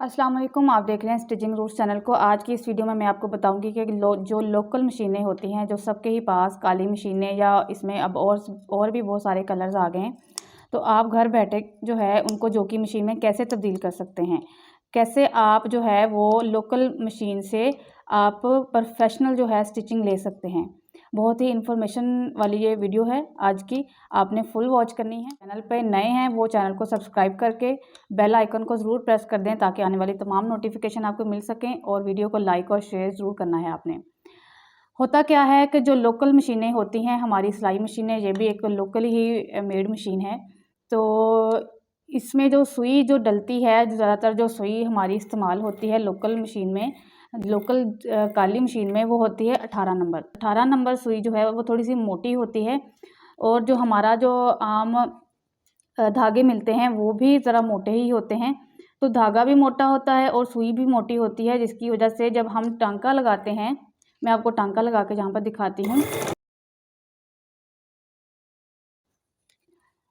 अस्सलाम वालेकुम। आप देख रहे हैं स्टिचिंग रूट्स चैनल को। आज की इस वीडियो में मैं आपको बताऊंगी कि जो लोकल मशीनें होती हैं, जो सबके ही पास काली मशीनें या इसमें अब और भी बहुत सारे कलर्स आ गए हैं, तो आप घर बैठे जो है उनको जो की मशीन में कैसे तब्दील कर सकते हैं। कैसे आप जो है वो लोकल मशीन से आप प्रोफेशनल जो है स्टिचिंग ले सकते हैं। बहुत ही इन्फॉर्मेशन वाली ये वीडियो है आज की, आपने फुल वॉच करनी है। चैनल पे नए हैं वो चैनल को सब्सक्राइब करके बेल आइकन को ज़रूर प्रेस कर दें ताकि आने वाली तमाम नोटिफिकेशन आपको मिल सकें, और वीडियो को लाइक और शेयर ज़रूर करना है आपने। होता क्या है कि जो लोकल मशीनें होती हैं, हमारी सिलाई मशीनें, ये भी एक लोकल ही मेड मशीन है। तो इसमें जो सुई जो डलती है, ज़्यादातर जो सुई हमारी इस्तेमाल होती है लोकल मशीन में, लोकल काली मशीन में, वो होती है 18 नंबर। 18 नंबर सुई जो है वो थोड़ी सी मोटी होती है, और जो हमारा जो आम धागे मिलते हैं वो भी ज़रा मोटे ही होते हैं। तो धागा भी मोटा होता है और सुई भी मोटी होती है, जिसकी वजह से जब हम टांका लगाते हैं, मैं आपको टांका लगा के जहाँ पर दिखाती हूँ।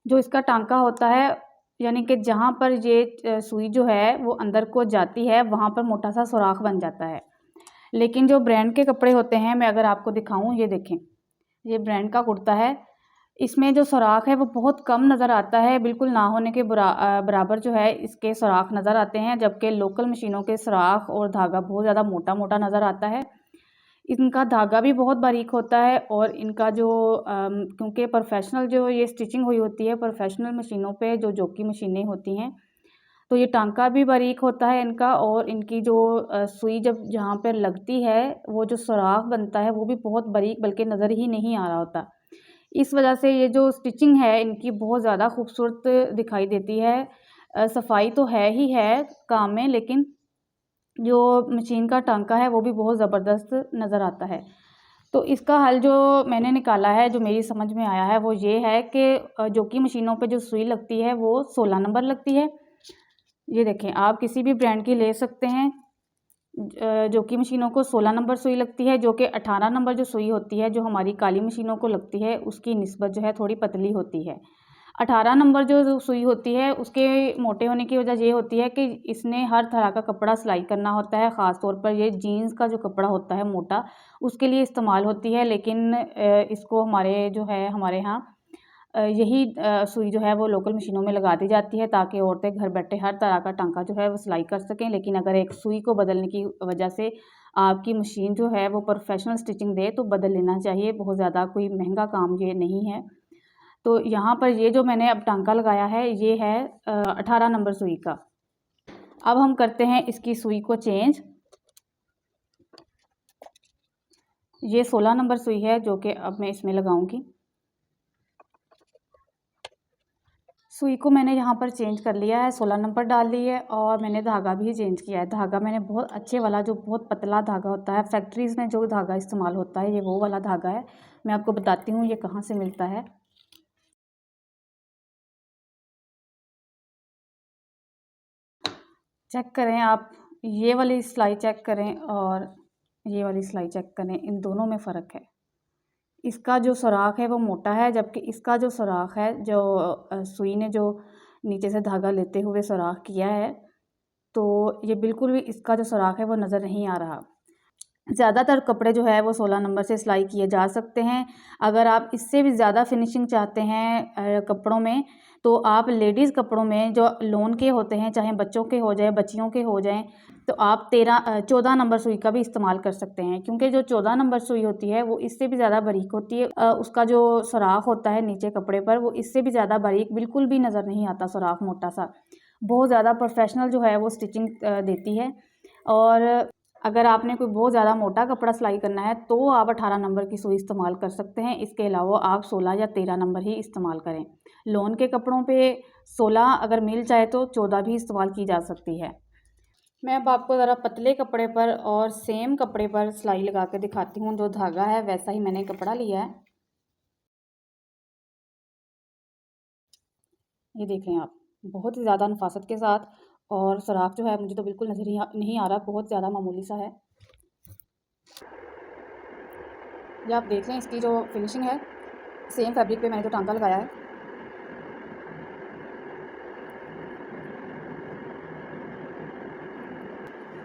जो इसका टांका होता है, यानी कि जहाँ पर ये सुई जो है वो अंदर को जाती है, वहाँ पर मोटा सा सुराख बन जाता है। लेकिन जो ब्रांड के कपड़े होते हैं, मैं अगर आपको दिखाऊं, ये देखें, ये ब्रांड का कुर्ता है, इसमें जो सुराख है वो बहुत कम नज़र आता है, बिल्कुल ना होने के बराबर जो है इसके सुराख नज़र आते हैं। जबकि लोकल मशीनों के सुराख और धागा बहुत ज़्यादा मोटा मोटा नज़र आता है। इनका धागा भी बहुत बारीक होता है, और इनका जो क्योंकि प्रोफेशनल जो ये स्टिचिंग हुई होती है प्रोफेशनल मशीनों पे, जो जोकी मशीनें होती हैं, तो ये टांका भी बारीक होता है इनका, और इनकी जो सुई जब जहाँ पर लगती है, वो जो सुराख बनता है वो भी बहुत बारीक, बल्कि नज़र ही नहीं आ रहा होता। इस वजह से ये जो स्टिचिंग है इनकी बहुत ज़्यादा खूबसूरत दिखाई देती है। सफाई तो है ही है काम में, लेकिन जो मशीन का टांका है वो भी बहुत ज़बरदस्त नज़र आता है। तो इसका हल जो मैंने निकाला है, जो मेरी समझ में आया है, वो ये है कि जो कि मशीनों पे जो सुई लगती है वो 16 नंबर लगती है। ये देखें, आप किसी भी ब्रांड की ले सकते हैं। जो कि मशीनों को 16 नंबर सुई लगती है, जो कि 18 नंबर जो सुई होती है, जो हमारी काली मशीनों को लगती है, उसकी निस्बत जो है थोड़ी पतली होती है। 18 नंबर जो सुई होती है, उसके मोटे होने की वजह ये होती है कि इसने हर तरह का कपड़ा सिलाई करना होता है। ख़ास तौर पर ये जीन्स का जो कपड़ा होता है मोटा, उसके लिए इस्तेमाल होती है। लेकिन इसको हमारे यहाँ यही सुई जो है वो लोकल मशीनों में लगा दी जाती है, ताकि औरतें घर बैठे हर तरह का टांका जो है वो सिलाई कर सकें। लेकिन अगर एक सुई को बदलने की वजह से आपकी मशीन जो है वो प्रोफेशनल स्टिचिंग दे, तो बदल लेना चाहिए। बहुत ज़्यादा कोई महंगा काम ये नहीं है। तो यहाँ पर ये जो मैंने अब टांका लगाया है, ये है 18 नंबर सुई का। अब हम करते हैं इसकी सुई को चेंज। ये 16 नंबर सुई है जो कि अब मैं इसमें लगाऊंगी। सुई को मैंने यहाँ पर चेंज कर लिया है, 16 नंबर डाल ली है, और मैंने धागा भी चेंज किया है। धागा मैंने बहुत अच्छे वाला, जो बहुत पतला धागा होता है, फैक्ट्रीज़ में जो धागा इस्तेमाल होता है, ये वो वाला धागा है। मैं आपको बताती हूँ ये कहाँ से मिलता है। चेक करें आप, ये वाली सिलाई चेक करें और ये वाली सिलाई चेक करें, इन दोनों में फ़र्क है। इसका जो सुराख है वो मोटा है, जबकि इसका जो सुराख है, जो सुई ने जो नीचे से धागा लेते हुए सुराख किया है, तो ये बिल्कुल भी इसका जो सुराख है वो नज़र नहीं आ रहा। ज़्यादातर कपड़े जो है वो 16 नंबर से सिलाई किए जा सकते हैं। अगर आप इससे भी ज़्यादा फिनिशिंग चाहते हैं कपड़ों में, तो आप लेडीज़ कपड़ों में जो लोन के होते हैं, चाहे बच्चों के हो जाए, बच्चियों के हो जाएं, तो आप 14 नंबर सुई का भी इस्तेमाल कर सकते हैं। क्योंकि जो 14 नंबर सुई होती है वो इससे भी ज़्यादा बारीक होती है। उसका जो सुराख होता है नीचे कपड़े पर, वो इससे भी ज़्यादा बारीक, बिल्कुल भी नज़र नहीं आता सुराख मोटा सा। बहुत ज़्यादा प्रोफेशनल जो है वो स्टिचिंग देती है। और अगर आपने कोई बहुत ज़्यादा मोटा कपड़ा सिलाई करना है, तो आप 18 नंबर की सुई इस्तेमाल कर सकते हैं। इसके अलावा आप 16 या 13 नंबर ही इस्तेमाल करें। लोन के कपड़ों पे 16 अगर मिल जाए तो 14 भी इस्तेमाल की जा सकती है। मैं अब आपको ज़रा पतले कपड़े पर और सेम कपड़े पर सिलाई लगा के दिखाती हूँ। जो धागा है वैसा ही मैंने कपड़ा लिया है। ये देखें आप, बहुत ही ज़्यादा नफासत के साथ, और सुराख जो है मुझे तो बिल्कुल नज़र ही नहीं आ रहा, बहुत ज़्यादा मामूली सा है। ये आप देख लें, इसकी जो फिनिशिंग है, सेम फैब्रिक पे मैंने जो टांका लगाया है,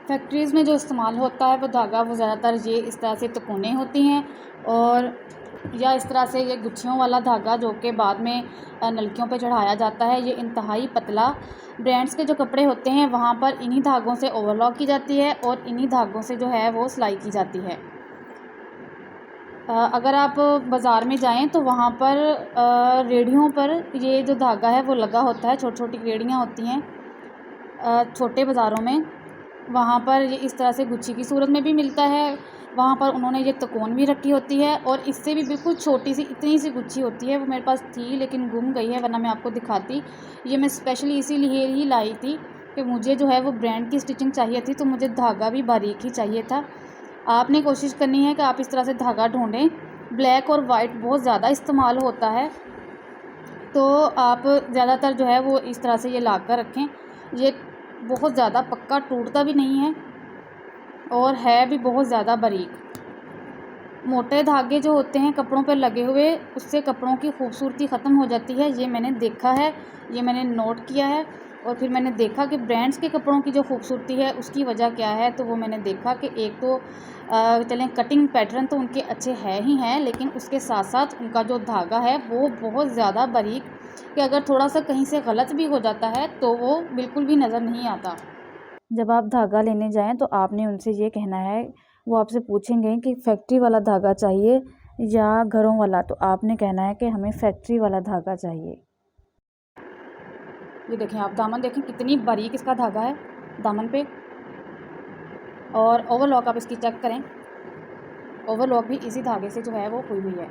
फैक्ट्रीज़ में जो इस्तेमाल होता है वो धागा वो ज़्यादातर ये इस तरह से तकोने होती हैं, और या इस तरह से ये गुच्छियों वाला धागा जो कि बाद में नलकियों पे चढ़ाया जाता है, ये इंतहाई पतला। ब्रांड्स के जो कपड़े होते हैं वहाँ पर इन्हीं धागों से ओवरलॉक की जाती है और इन्हीं धागों से जो है वो सिलाई की जाती है। अगर आप बाज़ार में जाएं तो वहाँ पर रेडियों पर ये जो धागा है वो लगा होता है, छोटी छोटी रेडियाँ होती हैं छोटे बाज़ारों में, वहाँ पर ये इस तरह से गुच्छी की सूरत में भी मिलता है। वहाँ पर उन्होंने ये तकोन भी रखी होती है और इससे भी बिल्कुल छोटी सी इतनी सी गुच्छी होती है, वो मेरे पास थी लेकिन गुम गई है, वरना मैं आपको दिखाती। ये मैं स्पेशली इसीलिए ही लाई थी कि मुझे जो है वो ब्रांड की स्टिचिंग चाहिए थी, तो मुझे धागा भी बारीक ही चाहिए था। आपने कोशिश करनी है कि आप इस तरह से धागा ढूंढें। ब्लैक और वाइट बहुत ज़्यादा इस्तेमाल होता है, तो आप ज़्यादातर जो है वो इस तरह से ये ला कर रखें। ये बहुत ज़्यादा पक्का, टूटता भी नहीं है और है भी बहुत ज़्यादा बारीक। मोटे धागे जो होते हैं कपड़ों पर लगे हुए, उससे कपड़ों की खूबसूरती ख़त्म हो जाती है। ये मैंने देखा है, ये मैंने नोट किया है, और फिर मैंने देखा कि ब्रांड्स के कपड़ों की जो खूबसूरती है उसकी वजह क्या है। तो वो मैंने देखा कि एक तो चलें कटिंग पैटर्न तो उनके अच्छे हैं ही हैं, लेकिन उसके साथ साथ उनका जो धागा है वो बहुत ज़्यादा बारीक, कि अगर थोड़ा सा कहीं से गलत भी हो जाता है तो वो बिल्कुल भी नज़र नहीं आता। जब आप धागा लेने जाएं तो आपने उनसे ये कहना है, वो आपसे पूछेंगे कि फैक्ट्री वाला धागा चाहिए या घरों वाला, तो आपने कहना है कि हमें फैक्ट्री वाला धागा चाहिए। ये देखें आप, दामन देखें कितनी बारीक इसका धागा है दामन पे, और ओवरलॉक आप इसकी चेक करें, ओवरलॉक भी इसी धागे से जो है वो हुई हुई है।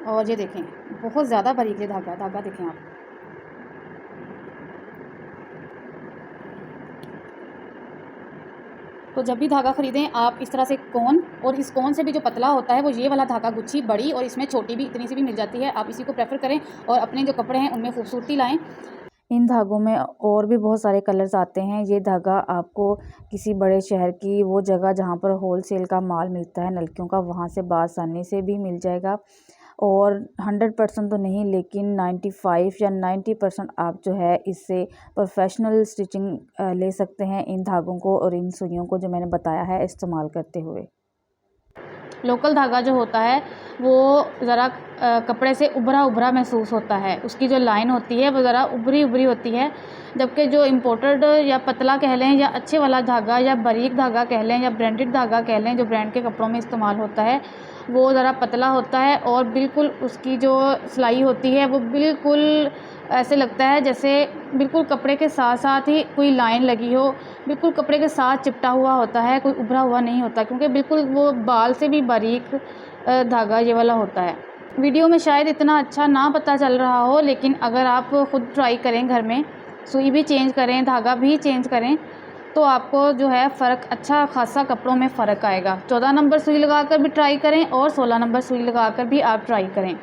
और ये देखें बहुत ज़्यादा बारीक ये धागा देखें आप। तो जब भी धागा ख़रीदें आप इस तरह से कोन, और इस कोन से भी जो पतला होता है वो ये वाला धागा, गुच्छी बड़ी और इसमें छोटी भी इतनी सी भी मिल जाती है, आप इसी को प्रेफर करें और अपने जो कपड़े हैं उनमें खूबसूरती लाएं। इन धागों में और भी बहुत सारे कलर्स आते हैं। ये धागा आपको किसी बड़े शहर की वो जगह जहाँ पर होलसेल का माल मिलता है नलकियों का, वहाँ से बासानी से भी मिल जाएगा, और 100% तो नहीं लेकिन 95 या 90% आप जो है इससे प्रोफेशनल स्टिचिंग ले सकते हैं इन धागों को और इन सुइयों को जो मैंने बताया है इस्तेमाल करते हुए। लोकल धागा जो होता है वो ज़रा कपड़े से उभरा उभरा महसूस होता है, उसकी जो लाइन होती है वो ज़रा उभरी उभरी होती है, जबकि जो इम्पोर्टेड या पतला कह लें या अच्छे वाला धागा या बारीक धागा कह लें या ब्रांडेड धागा कह लें, जो ब्रांड के कपड़ों में इस्तेमाल होता है वो ज़रा पतला होता है, और बिल्कुल उसकी जो सिलाई होती है वो बिल्कुल ऐसे लगता है जैसे बिल्कुल कपड़े के साथ साथ ही कोई लाइन लगी हो, बिल्कुल कपड़े के साथ चिपटा हुआ होता है, कोई उभरा हुआ नहीं होता, क्योंकि बिल्कुल वो बाल से भी बारीक धागा ये वाला होता है। वीडियो में शायद इतना अच्छा ना पता चल रहा हो, लेकिन अगर आप ख़ुद ट्राई करें घर में, सुई भी चेंज करें, धागा भी चेंज करें, तो आपको जो है फ़र्क अच्छा खासा कपड़ों में फ़र्क आएगा। 14 नंबर सुई लगाकर भी ट्राई करें और 16 नंबर सुई लगाकर भी आप ट्राई करें।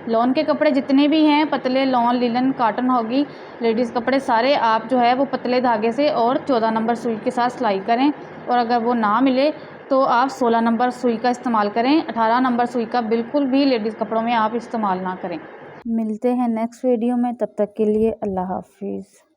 लॉन के कपड़े जितने भी हैं, पतले लॉन, लिलन, कॉटन होगी, लेडीज़ कपड़े सारे आप जो है वो पतले धागे से और 14 नंबर सुई के साथ सिलाई करें, और अगर वो ना मिले तो आप 16 नंबर सुई का इस्तेमाल करें। 18 नंबर सुई का बिल्कुल भी लेडीज़ कपड़ों में आप इस्तेमाल ना करें। मिलते हैं नेक्स्ट वीडियो में, तब तक के लिए अल्लाह हाफिज़।